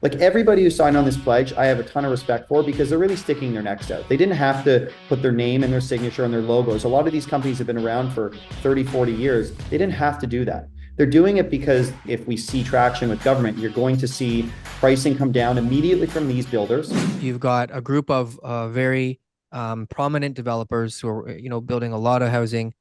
Like everybody who signed on this pledge, I have a ton of respect for because they're really sticking their necks out. They didn't have to put their name and their signature and their logos. A lot of these companies have been around for 30, 40 years. They didn't have to do that. They're doing it because if we see traction with government, you're going to see pricing come down immediately from these builders. You've got a group of very prominent developers who are, building a lot of housing,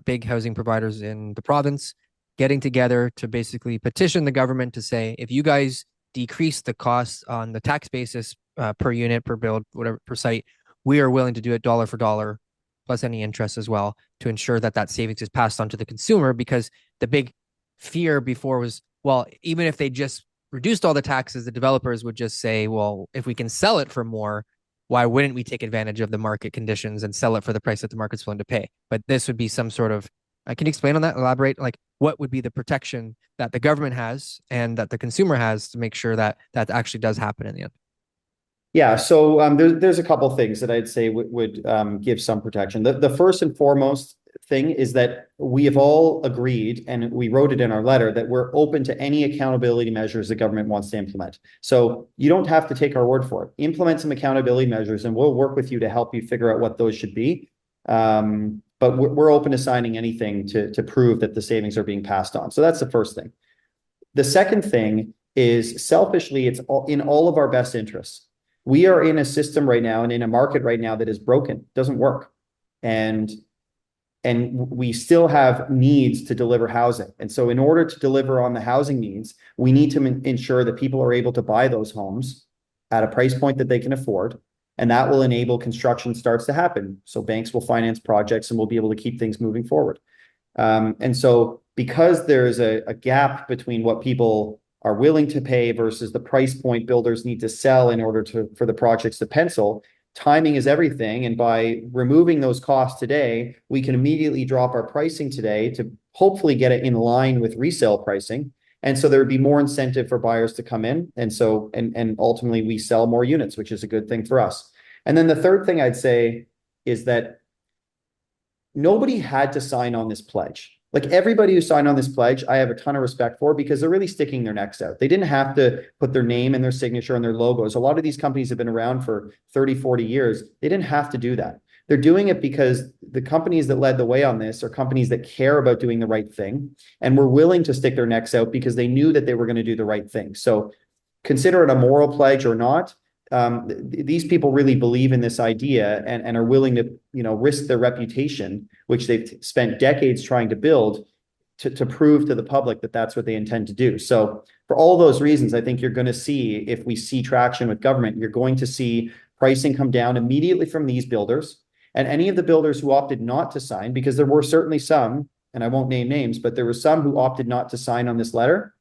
big housing providers in the province, getting together to basically petition the government to say, if you guys decrease the costs on the tax basis per unit, per build, whatever, per site, we are willing to do it dollar for dollar, plus any interest as well, to ensure that that savings is passed on to the consumer. Because the big fear before was, well, even if they just reduced all the taxes, the developers would just say, well, if we can sell it for more, why wouldn't we take advantage of the market conditions and sell it for the price that the market's willing to pay? But this would be some sort of, can you explain on that? Elaborate, like what would be the protection that the government has and that the consumer has to make sure that that actually does happen in the end? Yeah, so there's a couple things that I'd say would give some protection. The first and foremost thing is that we have all agreed, and we wrote it in our letter, that we're open to any accountability measures the government wants to implement. So you don't have to take our word for it. Implement some accountability measures, and we'll work with you to help you figure out what those should be. But we're open to signing anything to prove that the savings are being passed on. So that's the first thing. The second thing is, selfishly, it's in all of our best interests. We are in a system right now and in a market right now that is broken, doesn't work. And we still have needs to deliver housing. And so in order to deliver on the housing needs, we need to ensure that people are able to buy those homes at a price point that they can afford. And that will enable construction starts to happen. So banks will finance projects and we'll be able to keep things moving forward. And so because there's a gap between what people are willing to pay versus the price point builders need to sell in order for the projects to pencil, timing is everything. And by removing those costs today, we can immediately drop our pricing today to hopefully get it in line with resale pricing. And so there would be more incentive for buyers to come in. And so, and ultimately we sell more units, which is a good thing for us. And then the third thing I'd say is that nobody had to sign on this pledge. Like everybody who signed on this pledge, I have a ton of respect for because they're really sticking their necks out. They didn't have to put their name and their signature and their logos. A lot of these companies have been around for 30, 40 years. They didn't have to do that. They're doing it because the companies that led the way on this are companies that care about doing the right thing and were willing to stick their necks out because they knew that they were going to do the right thing. So consider it a moral pledge or not. These people really believe in this idea and are willing to, risk their reputation, which they've spent decades trying to build, to prove to the public that that's what they intend to do. So for all those reasons, I think you're going to see, if we see traction with government, you're going to see pricing come down immediately from these builders and any of the builders who opted not to sign, because there were certainly some, and I won't name names, but there were some who opted not to sign on this letter.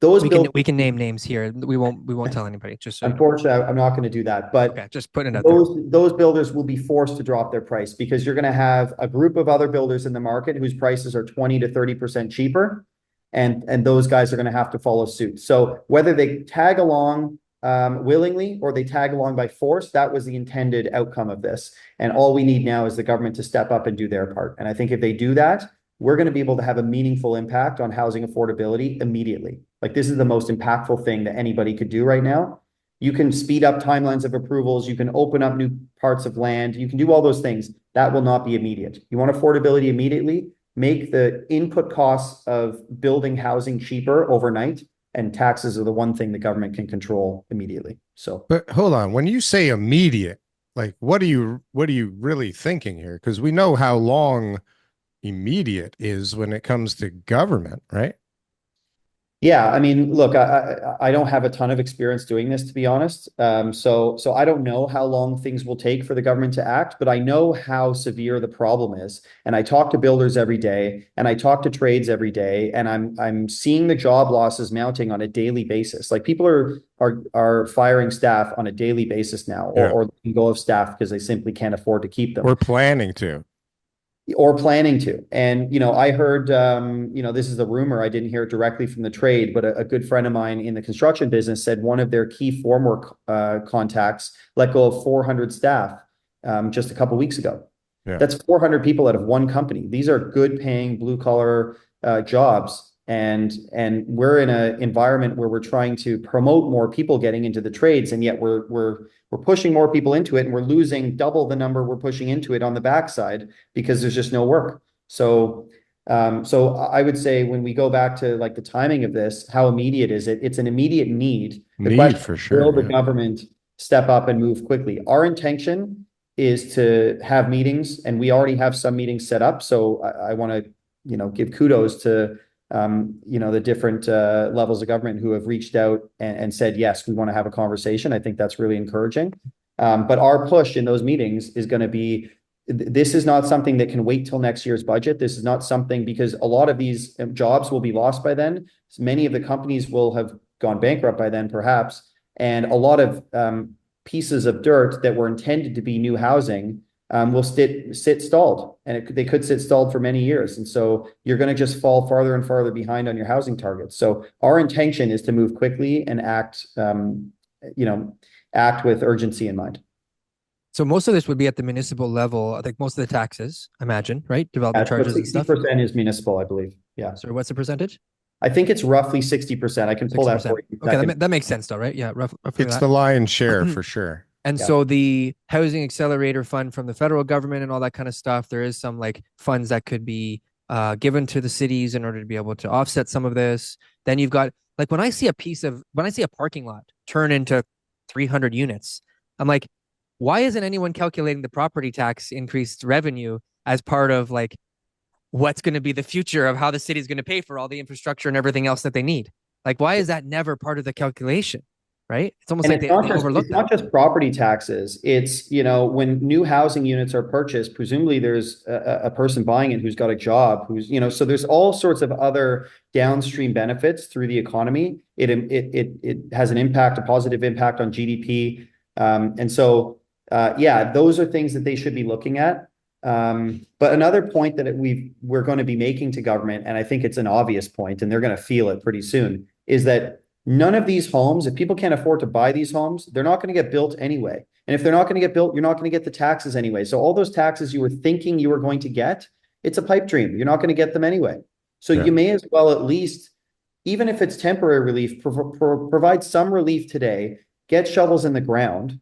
Those We can name names here. We won't tell anybody. Just so you know. Unfortunately, I'm not going to do that. But Okay, just putting it out there. those builders will be forced to drop their price because you're going to have a group of other builders in the market whose prices are 20 to 30% cheaper. And those guys are going to have to follow suit. So whether they tag along willingly or they tag along by force, that was the intended outcome of this. And all we need now is the government to step up and do their part. And I think if they do that, we're going to be able to have a meaningful impact on housing affordability immediately. Like this is the most impactful thing that anybody could do right now. You can speed up timelines of approvals. You can open up new parts of land. You can do all those things. That will not be immediate. You want affordability immediately? Make the input costs of building housing cheaper overnight, and taxes are the one thing the government can control immediately. So, but hold on, when you say immediate, like what are you really thinking here? Because we know how long immediate is when it comes to government, right? Yeah, I mean, look, I don't have a ton of experience doing this, to be honest. So I don't know how long things will take for the government to act, but I know how severe the problem is. And I talk to builders every day, and I talk to trades every day, and I'm seeing the job losses mounting on a daily basis. Like people are firing staff on a daily basis now, or letting go of staff because they simply can't afford to keep them. We're planning to. Or planning to. And, I heard, this is a rumor. I didn't hear it directly from the trade, but a good friend of mine in the construction business said one of their key formwork contacts let go of 400 staff just a couple of weeks ago. Yeah. That's 400 people out of one company. These are good paying blue collar jobs and we're in an environment where we're trying to promote more people getting into the trades, and yet we're pushing more people into it, and we're losing double the number we're pushing into it on the backside because there's just no work. So so I would say when we go back to like the timing of this, how immediate is it? It's an immediate need. The Need question for is, sure. will the government step up and move quickly? Our intention is to have meetings, and we already have some meetings set up. So I want to, give kudos to, the different levels of government who have reached out and said, yes, we want to have a conversation. I think that's really encouraging. But our push in those meetings is going to be, this is not something that can wait till next year's budget. This is not something, because a lot of these jobs will be lost by then. Many of the companies will have gone bankrupt by then, perhaps. And a lot of pieces of dirt that were intended to be new housing will sit stalled, and they could sit stalled for many years. And so you're going to just fall farther and farther behind on your housing targets. So our intention is to move quickly and act with urgency in mind. So most of this would be at the municipal level. I think most of the taxes, imagine, right? Development charges and stuff. 60% is municipal, I believe. Yeah. So what's the percentage? I think it's roughly 60%. I can pull that 60%. for you. Okay, that makes sense though, right? Yeah, roughly It's that. the lion's share for sure. And so the Housing Accelerator Fund from the federal government and all that kind of stuff, there is some like funds that could be given to the cities in order to be able to offset some of this. Then you've got, like, when I see a parking lot turn into 300 units, I'm like, why isn't anyone calculating the property tax increased revenue as part of like what's going to be the future of how the city is going to pay for all the infrastructure and everything else that they need? Like, why is that never part of the calculation? Right? It's almost like they overlook it's not just property taxes. It's, when new housing units are purchased, presumably there's a person buying it who's got a job, who's, so there's all sorts of other downstream benefits through the economy. It has an impact, a positive impact on GDP. And so, those are things that they should be looking at. But another point that we're going to be making to government, and I think it's an obvious point, and they're going to feel it pretty soon, is that none of these homes, if people can't afford to buy these homes, they're not going to get built anyway. And if they're not going to get built, you're not going to get the taxes anyway. So all those taxes you were thinking you were going to get, it's a pipe dream. You're not going to get them anyway. So you may as well, at least, even if it's temporary relief, provide some relief today, get shovels in the ground,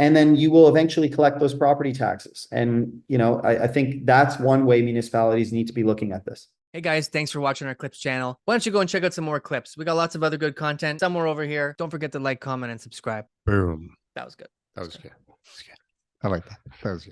and then you will eventually collect those property taxes. And, I think that's one way municipalities need to be looking at this. Hey guys, thanks for watching our clips channel. Why don't you go and check out some more clips? We got lots of other good content somewhere over here. Don't forget to like, comment, and subscribe. Boom. That was good. That was good. I like that. That was good.